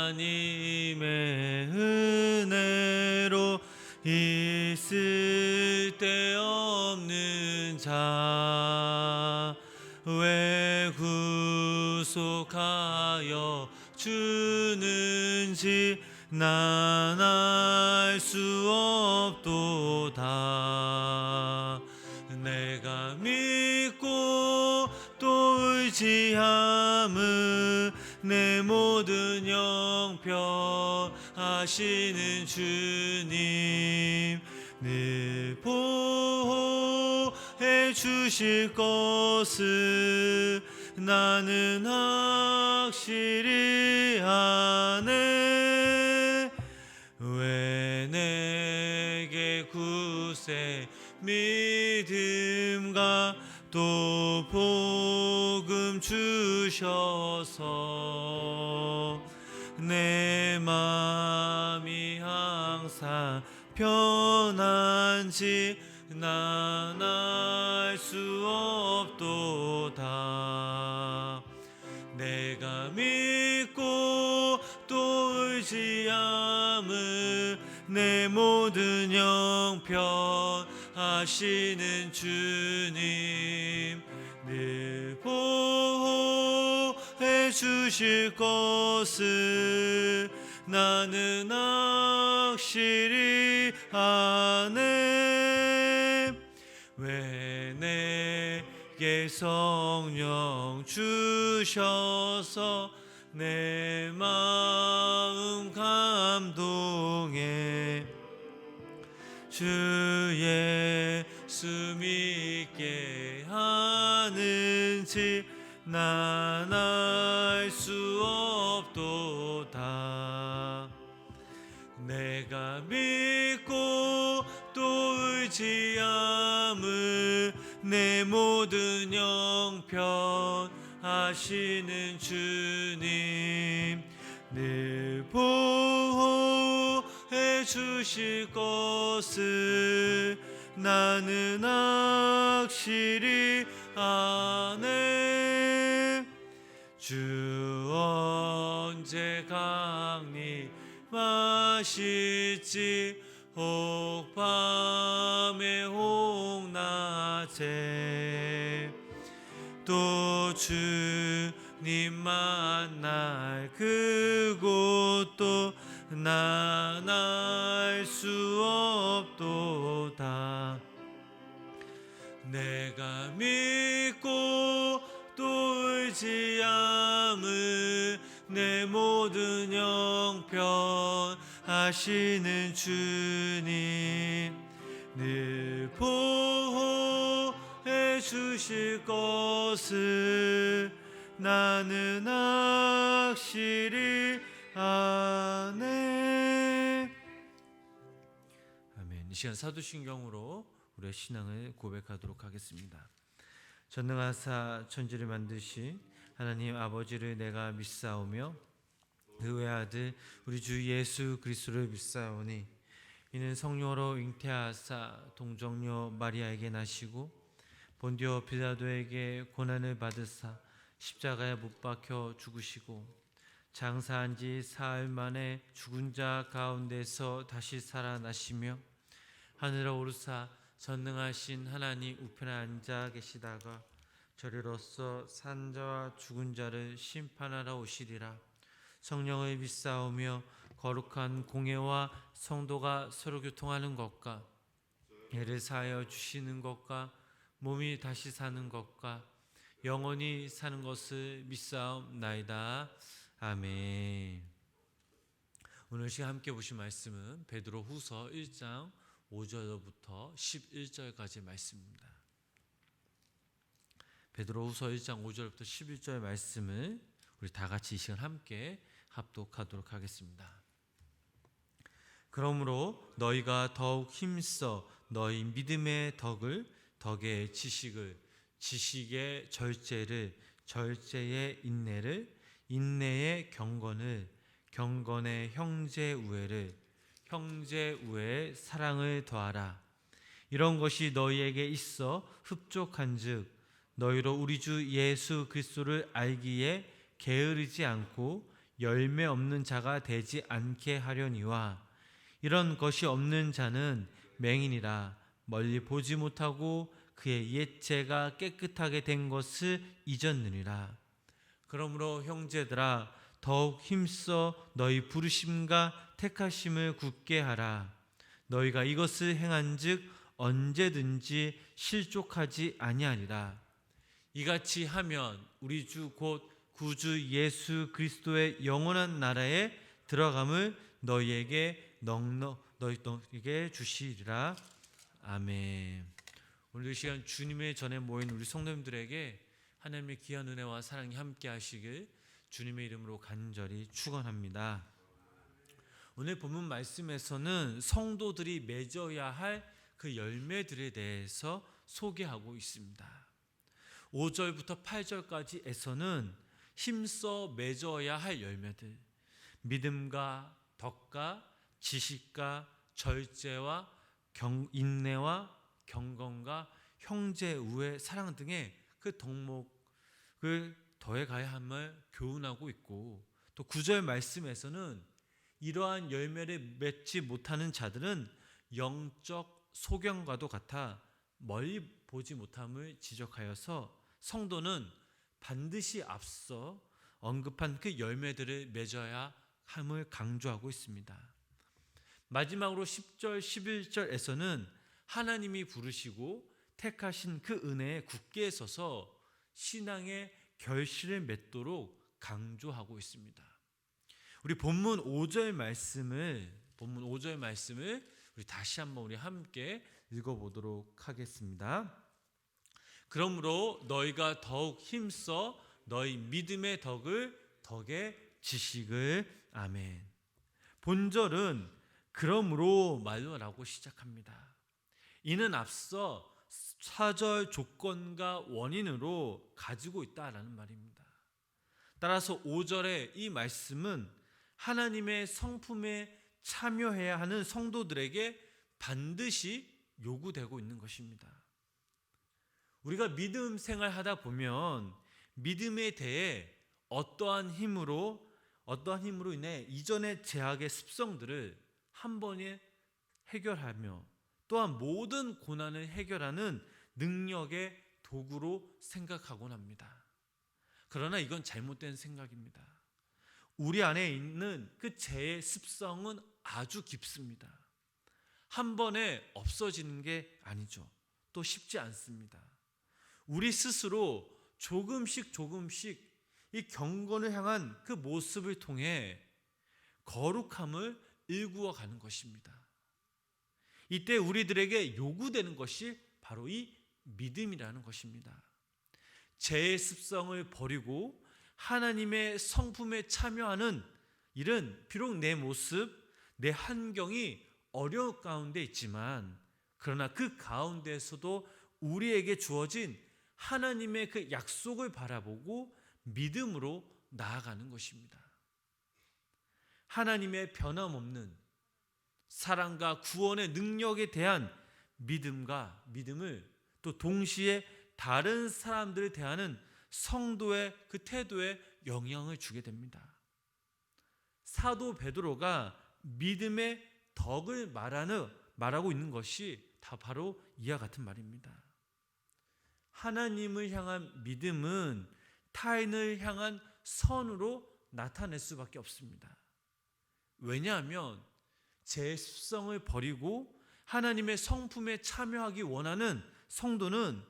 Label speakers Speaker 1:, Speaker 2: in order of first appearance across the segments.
Speaker 1: 하나님의 은혜로 있을 데 없는 자 왜 구속하여 주는지 난 알 수 없도다. 내가 믿고 또 의지함은 내 모든 형편 하시는 주님 늘 보호해 주실 것을 나는 확실히 아네. 왜 내게 굳세 믿음과 또 복음 주셔서 내 마음이 항상 편한지 난 알 수 없도다. 내가 믿고 또 의지함은 내 모든 형편 하시는 주님 늘 보호해 주실 것을 나는 확실히 아네. 왜 내게 성령 주셔서 내 마음 감동해 주 예수 믿게 하는지 난 알 수 없도다. 내가 믿고 또 의지함은 내 모든 형편 하시는 주님 늘 보호해 주실 것을 나는 확실히 아네. 주 언제 강림하실지 혹 밤에 혹 낮에 또 주님 만날 그곳도 난 알 수 없도다. 내가 믿고 또 의지함은 내 모든 형편 하시는 주님 늘 보호해 주실 것을 나는 확실히 아네. 아멘. 이 시간 사도신경으로 우리의 신앙을 고백하도록 하겠습니다. 전능하사 천지를 만드신 하나님 아버지를 내가 믿사오며 그 외아들 우리 주 예수 그리스도를 믿사오니 이는 성령으로 잉태하사 동정녀 마리아에게 나시고 본디오 빌라도에게 고난을 받으사 십자가에 못 박혀 죽으시고 장사한 지 사흘 만에 죽은 자 가운데서 다시 살아나시며 하늘에 오르사 전능하신 하나님 우편에 앉아 계시다가 저리로서 산 자와 죽은 자를 심판하러 오시리라. 성령을 믿사오며 거룩한 공예와 성도가 서로 교통하는 것과 죄를 사하여 주시는 것과 몸이 다시 사는 것과 영원히 사는 것을 믿사옵나이다. 아멘. 오늘 시간 함께 보신 말씀은 베드로 후서 1장 5절부터 11절까지 말씀입니다. 베드로 후서 1장 5절부터 11절 말씀을 우리 다 같이 이 시간 함께 합독하도록 하겠습니다. 그러므로 너희가 더욱 힘써 너희 믿음의 덕의 지식을, 지식의 절제를, 절제의 인내를, 인내의 경건을, 경건의 형제 우애를, 형제 우애의 사랑을 더하라. 이런 것이 너희에게 있어 흡족한즉 너희로 우리 주 예수 그리스도를 알기에 게으르지 않고 열매 없는 자가 되지 않게 하려니와 이런 것이 없는 자는 맹인이라 멀리 보지 못하고 그의 옛죄가 깨끗하게 된 것을 잊었느니라. 그러므로 형제들아 더욱 힘써 너희 부르심과 택하심을 굳게 하라. 너희가 이것을 행한즉 언제든지 실족하지 아니하리라. 이같이 하면 우리 주 곧 구주 예수 그리스도의 영원한 나라에 들어감을 너희에게 주시리라. 아멘. 오늘 이 시간 주님의 전에 모인 우리 성도님들에게 하나님의 귀한 은혜와 사랑이 함께 하시길 주님의 이름으로 간절히 축원합니다. 오늘 본문 말씀에서는 성도들이 맺어야 할 그 열매들에 대해서 소개하고 있습니다. 5절부터 8절까지에서는 힘써 맺어야 할 열매들, 믿음과 덕과 지식과 절제와 인내와 경건과 형제 우애 사랑 등의 그 덕목을 더해가야 함을 교훈하고 있고, 또 9절 말씀에서는 이러한 열매를 맺지 못하는 자들은 영적 소경과도 같아 멀리 보지 못함을 지적하여서 성도는 반드시 앞서 언급한 그 열매들을 맺어야 함을 강조하고 있습니다. 마지막으로 10절, 11절에서는 하나님이 부르시고 택하신 그 은혜에 굳게 서서 신앙의 결실을 맺도록 강조하고 있습니다. 우리 본문 5절 말씀을 우리 다시 한번 우리 함께 읽어보도록 하겠습니다. 그러므로 너희가 더욱 힘써 너희 믿음의 덕에 지식을. 아멘. 본절은 그러므로 말로라고 시작합니다. 이는 앞서 4절 조건과 원인으로 가지고 있다라는 말입니다. 따라서 5절의 이 말씀은 하나님의 성품에 참여해야 하는 성도들에게 반드시 요구되고 있는 것입니다. 우리가 믿음 생활하다 보면 믿음에 대해 어떠한 힘으로 인해 이전의 죄악의 습성들을 한 번에 해결하며 또한 모든 고난을 해결하는 능력의 도구로 생각하곤 합니다. 그러나 이건 잘못된 생각입니다. 우리 안에 있는 그 죄의 습성은 아주 깊습니다. 한 번에 없어지는 게 아니죠. 또 쉽지 않습니다. 우리 스스로 조금씩 이 경건을 향한 그 모습을 통해 거룩함을 일구어 가는 것입니다. 이때 우리들에게 요구되는 것이 바로 이 믿음이라는 것입니다. 죄의 습성을 버리고 하나님의 성품에 참여하는 일은 비록 내 모습, 내 환경이 어려운 가운데 있지만, 그러나 그 가운데에서도 우리에게 주어진 하나님의 그 약속을 바라보고 믿음으로 나아가는 것입니다. 하나님의 변함없는 사랑과 구원의 능력에 대한 믿음을 또 동시에 다른 사람들을 대하는 성도의 그 태도에 영향을 주게 됩니다. 사도 베드로가 믿음의 덕을 말하고 있는 것이 다 바로 이와 같은 말입니다. 하나님을 향한 믿음은 타인을 향한 선으로 나타낼 수밖에 없습니다. 왜냐하면 제 습성을 버리고 하나님의 성품에 참여하기 원하는 성도는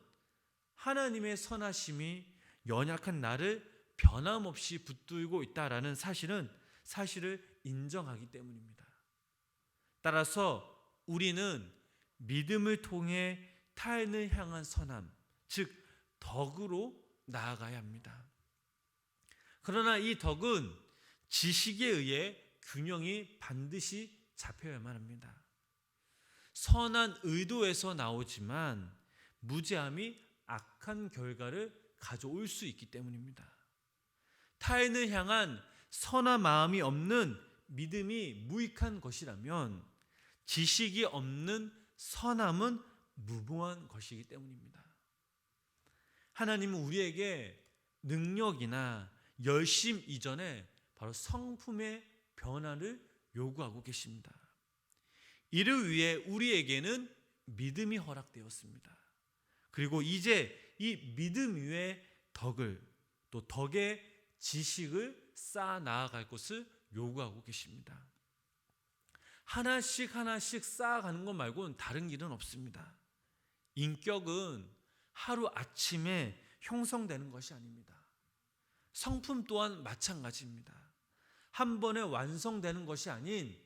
Speaker 1: 하나님의 선하심이 연약한 나를 변함없이 붙들고 있다라는 사실을 인정하기 때문입니다. 따라서 우리는 믿음을 통해 타인을 향한 선함, 즉 덕으로 나아가야 합니다. 그러나 이 덕은 지식에 의해 균형이 반드시 잡혀야만 합니다. 선한 의도에서 나오지만 무지함이 악한 결과를 가져올 수 있기 때문입니다. 타인을 향한 선한 마음이 없는 믿음이 무익한 것이라면 지식이 없는 선함은 무모한 것이기 때문입니다. 하나님은 우리에게 능력이나 열심 이전에 바로 성품의 변화를 요구하고 계십니다. 이를 위해 우리에게는 믿음이 허락되었습니다. 그리고 이제 이 믿음 위에 덕을, 또 덕의 지식을 쌓아 나아갈 것을 요구하고 계십니다. 하나씩 하나씩 쌓아가는 것 말고는 다른 길은 없습니다. 인격은 하루아침에 형성되는 것이 아닙니다. 성품 또한 마찬가지입니다. 한 번에 완성되는 것이 아닌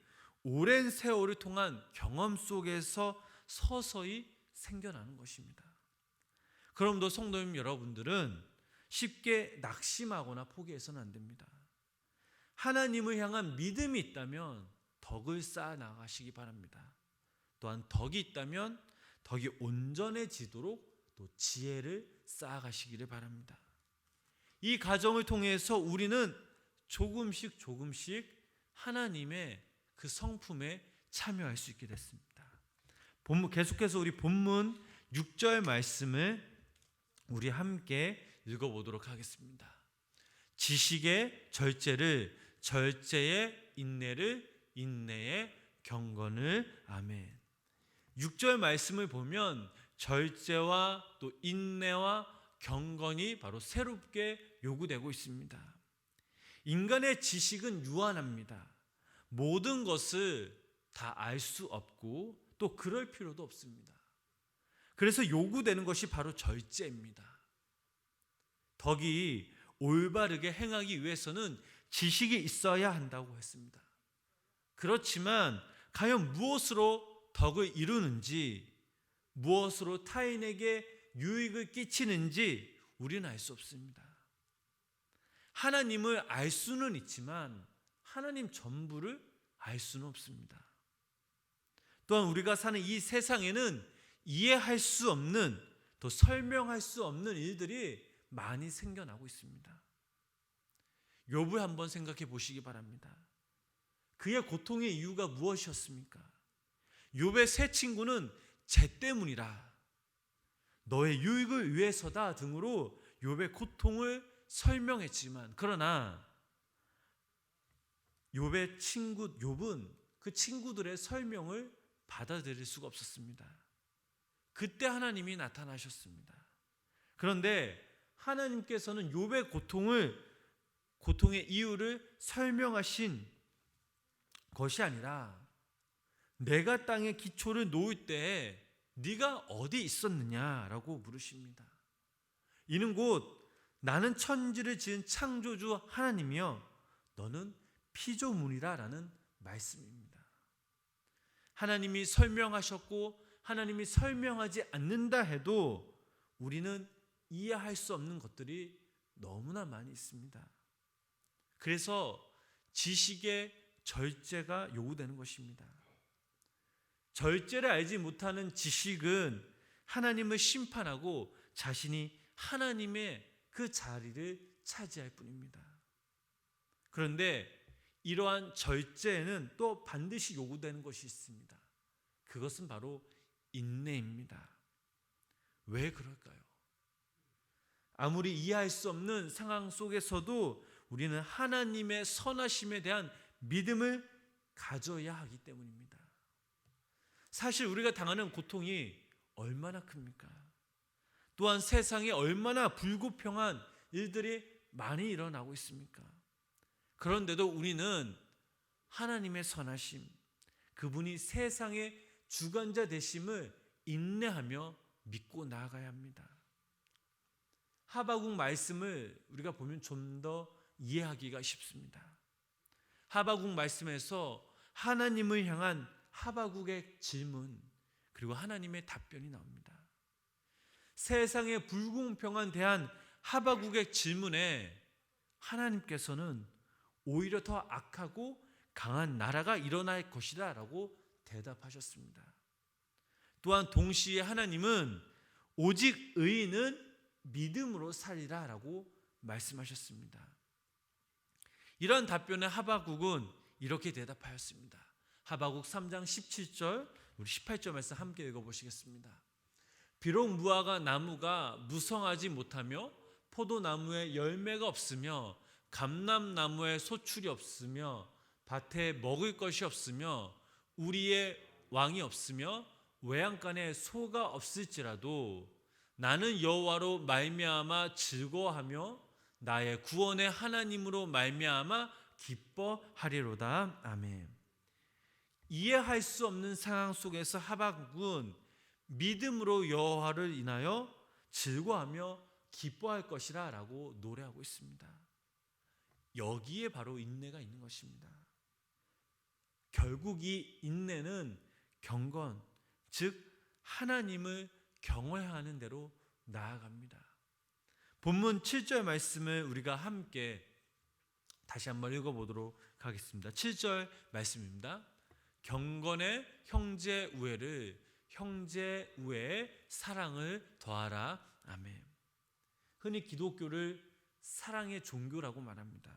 Speaker 1: 오랜 세월을 통한 경험 속에서 서서히 생겨나는 것입니다. 그럼도 성도님 여러분들은 쉽게 낙심하거나 포기해서는 안 됩니다. 하나님을 향한 믿음이 있다면 덕을 쌓아 나가시기 바랍니다. 또한 덕이 있다면 덕이 온전해지도록 또 지혜를 쌓아가시기를 바랍니다. 이 과정을 통해서 우리는 조금씩 하나님의 그 성품에 참여할 수 있게 됐습니다. 계속해서 우리 본문 6절 말씀을 우리 함께 읽어보도록 하겠습니다. 지식의 절제를, 절제의 인내를, 인내의 경건을. 아멘. 6절 말씀을 보면 절제와 또 인내와 경건이 바로 새롭게 요구되고 있습니다. 인간의 지식은 유한합니다. 모든 것을 다 알 수 없고 또 그럴 필요도 없습니다. 그래서 요구되는 것이 바로 절제입니다. 덕이 올바르게 행하기 위해서는 지식이 있어야 한다고 했습니다. 그렇지만 과연 무엇으로 덕을 이루는지, 무엇으로 타인에게 유익을 끼치는지 우리는 알 수 없습니다. 하나님을 알 수는 있지만 하나님 전부를 알 수는 없습니다. 또한 우리가 사는 이 세상에는 이해할 수 없는, 또 설명할 수 없는 일들이 많이 생겨나고 있습니다. 욥을 한번 생각해 보시기 바랍니다. 그의 고통의 이유가 무엇이었습니까? 욥의 세 친구는 재 때문이라, 너의 유익을 위해서다 등으로 욥의 고통을 설명했지만, 그러나 욥의 친구 욥은 그 친구들의 설명을 받아들일 수가 없었습니다. 그때 하나님이 나타나셨습니다. 그런데 하나님께서는 욥의 고통의 이유를 설명하신 것이 아니라, 내가 땅에 기초를 놓을 때에 네가 어디 있었느냐라고 물으십니다. 이는 곧 나는 천지를 지은 창조주 하나님이여 너는 피조물이라 라는 말씀입니다. 하나님이 설명하셨고 하나님이 설명하지 않는다 해도 우리는 이해할 수 없는 것들이 너무나 많이 있습니다. 그래서 지식의 절제가 요구되는 것입니다. 절제를 알지 못하는 지식은 하나님을 심판하고 자신이 하나님의 그 자리를 차지할 뿐입니다. 그런데 이러한 절제에는 또 반드시 요구되는 것이 있습니다. 그것은 바로 인내입니다. 왜 그럴까요? 아무리 이해할 수 없는 상황 속에서도 우리는 하나님의 선하심에 대한 믿음을 가져야 하기 때문입니다. 사실 우리가 당하는 고통이 얼마나 큽니까? 또한 세상에 얼마나 불공평한 일들이 많이 일어나고 있습니까? 그런데도 우리는 하나님의 선하심, 그분이 세상의 주관자 되심을 인내하며 믿고 나아가야 합니다. 하박국 말씀을 우리가 보면 좀 더 이해하기가 쉽습니다. 하박국 말씀에서 하나님을 향한 하박국의 질문, 그리고 하나님의 답변이 나옵니다. 세상의 불공평한 대한 하박국의 질문에 하나님께서는 오히려 더 악하고 강한 나라가 일어날 것이다 라고 대답하셨습니다. 또한 동시에 하나님은 오직 의인은 믿음으로 살리라 라고 말씀하셨습니다. 이런 답변에 하박국은 이렇게 대답하였습니다. 하박국 3장 17절, 우리 18절 말씀 함께 읽어보시겠습니다. 비록 무화과 나무가 무성하지 못하며 포도나무에 열매가 없으며 감람나무에 소출이 없으며 밭에 먹을 것이 없으며 우리의 왕이 없으며 외양간에 소가 없을지라도 나는 여호와로 말미암아 즐거워하며 나의 구원의 하나님으로 말미암아 기뻐하리로다. 아멘. 이해할 수 없는 상황 속에서 하박국은 믿음으로 여호와를 인하여 즐거워하며 기뻐할 것이라 라고 노래하고 있습니다. 여기에 바로 인내가 있는 것입니다. 결국 이 인내는 경건, 즉 하나님을 경외하는 대로 나아갑니다. 본문 7절 말씀을 우리가 함께 다시 한번 읽어보도록 하겠습니다. 7절 말씀입니다. 경건의 형제 우애를 형제 우애의 사랑을 더하라. 아멘. 흔히 기독교를 사랑의 종교라고 말합니다.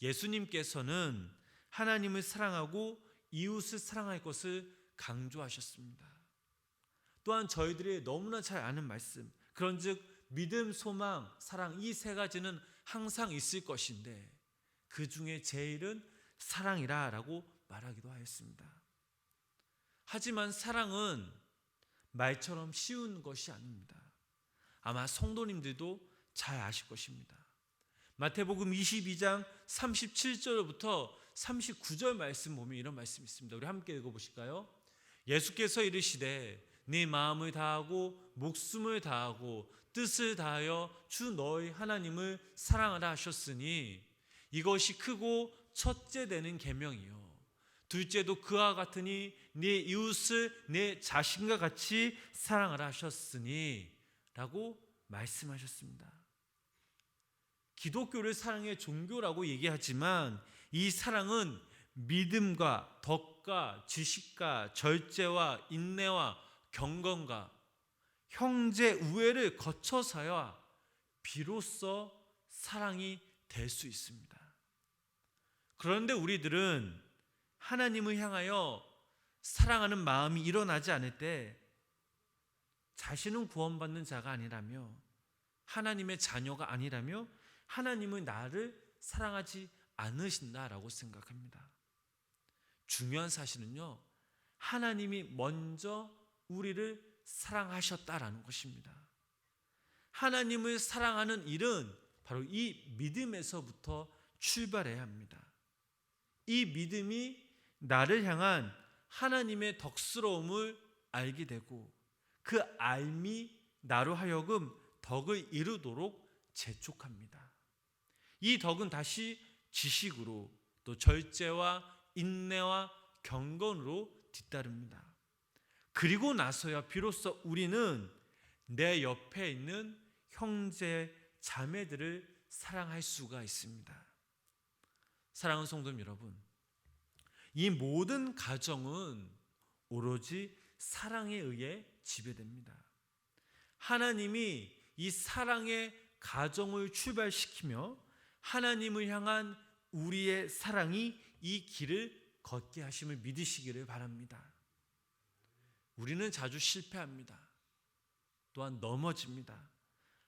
Speaker 1: 예수님께서는 하나님을 사랑하고 이웃을 사랑할 것을 강조하셨습니다. 또한 저희들이 너무나 잘 아는 말씀, 그런즉 믿음, 소망, 사랑 이 세 가지는 항상 있을 것인데 그 중에 제일은 사랑이라 라고 말하기도 하였습니다. 하지만 사랑은 말처럼 쉬운 것이 아닙니다. 아마 성도님들도 잘 아실 것입니다. 마태복음 22장 37절부터 39절 말씀 보면 이런 말씀이 있습니다. 우리 함께 읽어보실까요? 예수께서 이르시되 네 마음을 다하고 목숨을 다하고 뜻을 다하여 주 너희 하나님을 사랑하라 하셨으니 이것이 크고 첫째 되는 계명이요 둘째도 그와 같으니 네 이웃을 내 자신과 같이 사랑하라 하셨으니 라고 말씀하셨습니다. 기독교를 사랑의 종교라고 얘기하지만 이 사랑은 믿음과 덕과 지식과 절제와 인내와 경건과 형제 우애를 거쳐서야 비로소 사랑이 될 수 있습니다. 그런데 우리들은 하나님을 향하여 사랑하는 마음이 일어나지 않을 때 자신은 구원받는 자가 아니라며 하나님의 자녀가 아니라며 하나님은 나를 사랑하지 않으신다라고 생각합니다. 중요한 사실은요, 하나님이 먼저 우리를 사랑하셨다라는 것입니다. 하나님을 사랑하는 일은 바로 이 믿음에서부터 출발해야 합니다. 이 믿음이 나를 향한 하나님의 덕스러움을 알게 되고 그 알미 나로 하여금 덕을 이루도록 재촉합니다. 이 덕은 다시 지식으로 또 절제와 인내와 경건으로 뒤따릅니다. 그리고 나서야 비로소 우리는 내 옆에 있는 형제 자매들을 사랑할 수가 있습니다. 사랑하는 성도 여러분, 이 모든 가정은 오로지 사랑에 의해 지배됩니다. 하나님이 이 사랑의 가정을 출발시키며 하나님을 향한 우리의 사랑이 이 길을 걷게 하심을 믿으시기를 바랍니다. 우리는 자주 실패합니다. 또한 넘어집니다.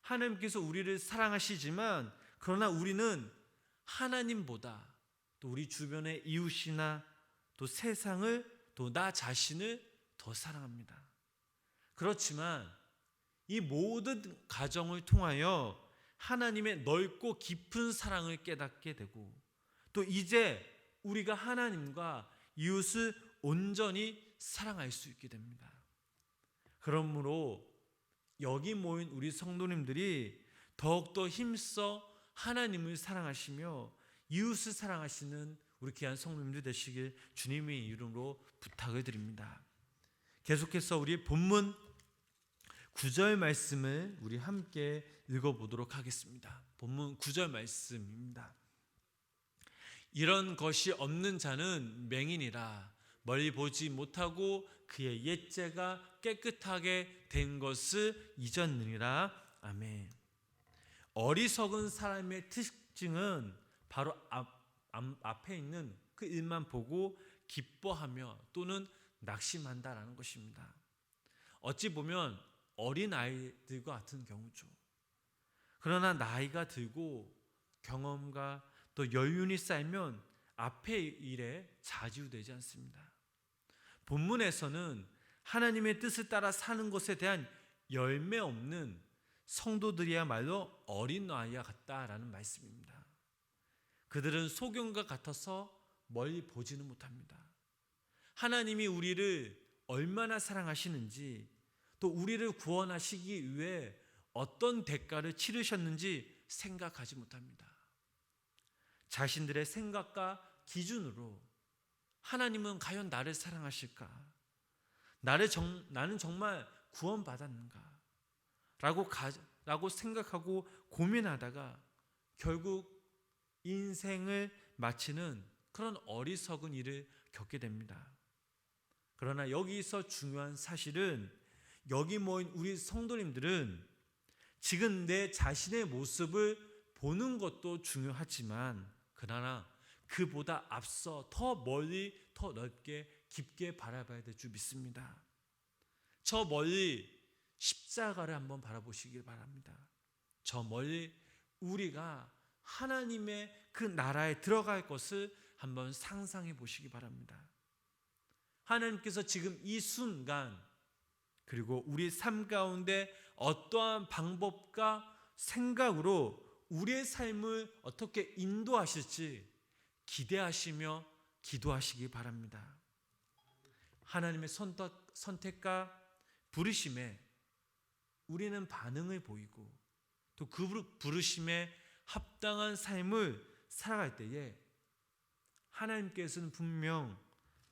Speaker 1: 하나님께서 우리를 사랑하시지만 그러나 우리는 하나님보다 또 우리 주변의 이웃이나 또 세상을 또 나 자신을 더 사랑합니다. 그렇지만 이 모든 가정을 통하여 하나님의 넓고 깊은 사랑을 깨닫게 되고 또 이제 우리가 하나님과 이웃을 온전히 사랑할 수 있게 됩니다. 그러므로 여기 모인 우리 성도님들이 더욱더 힘써 하나님을 사랑하시며 이웃을 사랑하시는 우리 귀한 성도님들 되시길 주님의 이름으로 부탁을 드립니다. 계속해서 우리 본문 9절 말씀을 우리 함께 읽어보도록 하겠습니다. 본문 9절 말씀입니다. 이런 것이 없는 자는 맹인이라 멀리 보지 못하고 그의 옛죄가 깨끗하게 된 것을 잊었느니라. 아멘. 어리석은 사람의 특징은 바로 앞에 있는 그 일만 보고 기뻐하며 또는 낙심한다라는 것입니다. 어찌 보면 어린 아이들과 같은 경우죠. 그러나 나이가 들고 경험과 또 연륜이 쌓이면 앞의 일에 좌지우되지 않습니다. 본문에서는 하나님의 뜻을 따라 사는 것에 대한 열매 없는 성도들이야말로 어린 아이와 같다라는 말씀입니다. 그들은 소경과 같아서 멀리 보지는 못합니다. 하나님이 우리를 얼마나 사랑하시는지, 또 우리를 구원하시기 위해 어떤 대가를 치르셨는지 생각하지 못합니다. 자신들의 생각과 기준으로 하나님은 과연 나를 사랑하실까? 나는 정말 구원받았는가? 라고 생각하고 고민하다가 결국 인생을 마치는 그런 어리석은 일을 겪게 됩니다. 그러나 여기서 중요한 사실은 여기 모인 우리 성도님들은 지금 내 자신의 모습을 보는 것도 중요하지만 그러나 그보다 앞서 더 멀리 더 넓게 깊게 바라봐야 될 줄 믿습니다. 저 멀리 십자가를 한번 바라보시길 바랍니다. 저 멀리 우리가 하나님의 그 나라에 들어갈 것을 한번 상상해 보시기 바랍니다. 하나님께서 지금 이 순간 그리고 우리 삶 가운데 어떠한 방법과 생각으로 우리의 삶을 어떻게 인도하실지 기대하시며 기도하시기 바랍니다. 하나님의 선택과 부르심에 우리는 반응을 보이고 또 그 부르심에 합당한 삶을 살아갈 때에 하나님께서는 분명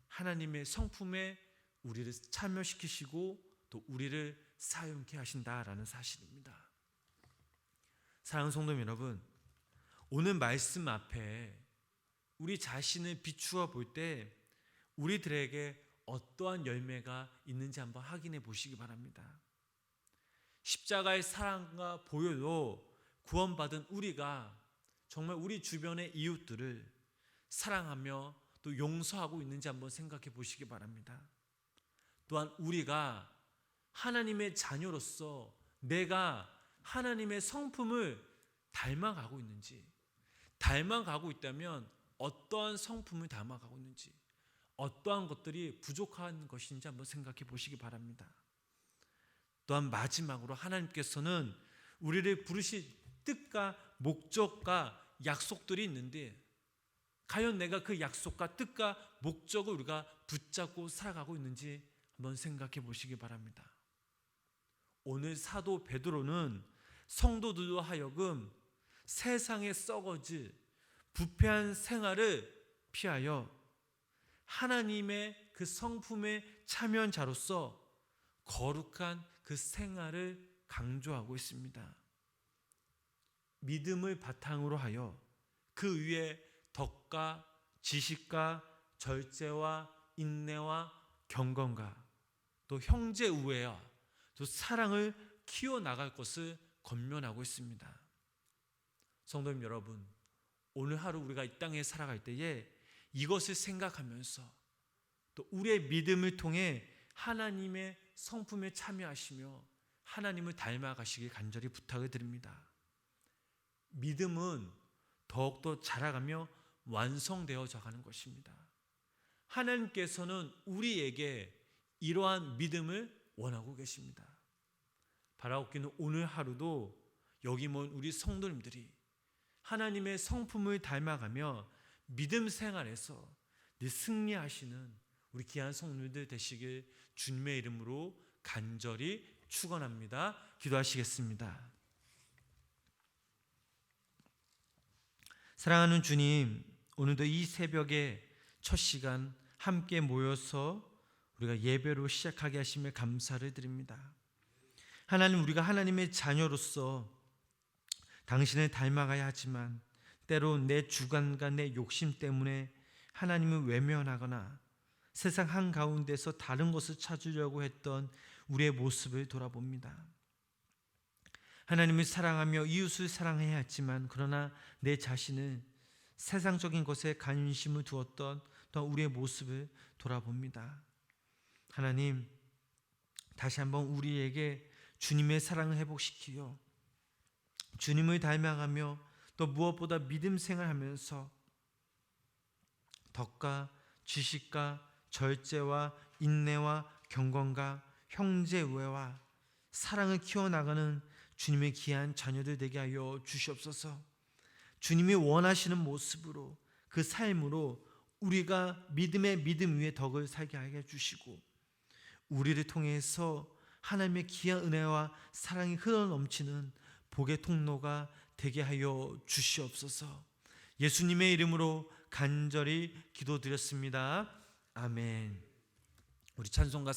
Speaker 1: 하나님의 성품에 우리를 참여시키시고 또 우리를 사용케 하신다라는 사실입니다. 사랑하는 성도 여러분, 오늘 말씀 앞에 우리 자신을 비추어 볼 때 우리들에게 어떠한 열매가 있는지 한번 확인해 보시기 바랍니다. 십자가의 사랑과 보혈로 구원받은 우리가 정말 우리 주변의 이웃들을 사랑하며 또 용서하고 있는지 한번 생각해 보시기 바랍니다. 또한 우리가 하나님의 자녀로서 내가 하나님의 성품을 닮아가고 있는지, 닮아가고 있다면 어떠한 성품을 닮아가고 있는지, 어떠한 것들이 부족한 것인지 한번 생각해 보시기 바랍니다. 또한 마지막으로 하나님께서는 우리를 부르신 뜻과 목적과 약속들이 있는데 과연 내가 그 약속과 뜻과 목적을 우리가 붙잡고 살아가고 있는지 한번 생각해 보시기 바랍니다. 오늘 사도 베드로는 성도들로 하여금 세상에 썩어질 부패한 생활을 피하여 하나님의 그 성품에 참여한 자로서 거룩한 그 생활을 강조하고 있습니다. 믿음을 바탕으로 하여 그 위에 덕과 지식과 절제와 인내와 경건과 또 형제 우애와 또 사랑을 키워나갈 것을 권면하고 있습니다. 성도님 여러분, 오늘 하루 우리가 이 땅에 살아갈 때에 이것을 생각하면서 또 우리의 믿음을 통해 하나님의 성품에 참여하시며 하나님을 닮아가시길 간절히 부탁을 드립니다. 믿음은 더욱더 자라가며 완성되어져 가는 것입니다. 하나님께서는 우리에게 이러한 믿음을 원하고 계십니다. 바라옵기는 오늘 하루도 여기 모인 우리 성도님들이 하나님의 성품을 닮아가며 믿음 생활에서 늘 승리하시는 우리 귀한 성도님들 되시길 주님의 이름으로 간절히 축원합니다. 기도하시겠습니다. 사랑하는 주님, 오늘도 이 새벽에 첫 시간 함께 모여서 우리가 예배로 시작하게 하심에 감사를 드립니다. 하나님, 우리가 하나님의 자녀로서 당신을 닮아가야 하지만 때로 내 주관과 내 욕심 때문에 하나님을 외면하거나 세상 한가운데서 다른 것을 찾으려고 했던 우리의 모습을 돌아봅니다. 하나님을 사랑하며 이웃을 사랑해야 했지만 그러나 내 자신을 세상적인 것에 관심을 두었던 또 우리의 모습을 돌아봅니다. 하나님, 다시 한번 우리에게 주님의 사랑을 회복시키어 주님을 닮아가며 또 무엇보다 믿음 생활하면서 덕과 지식과 절제와 인내와 경건과 형제우애와 사랑을 키워나가는 주님의 귀한 자녀들 되게 하여 주시옵소서. 주님이 원하시는 모습으로 그 삶으로 우리가 믿음의 믿음 위에 덕을 살게 하게 해주시고 우리를 통해서 하나님의 귀한 은혜와 사랑이 흘러넘치는 복의 통로가 되게 하여 주시옵소서. 예수님의 이름으로 간절히 기도드렸습니다. 아멘. 우리 찬송가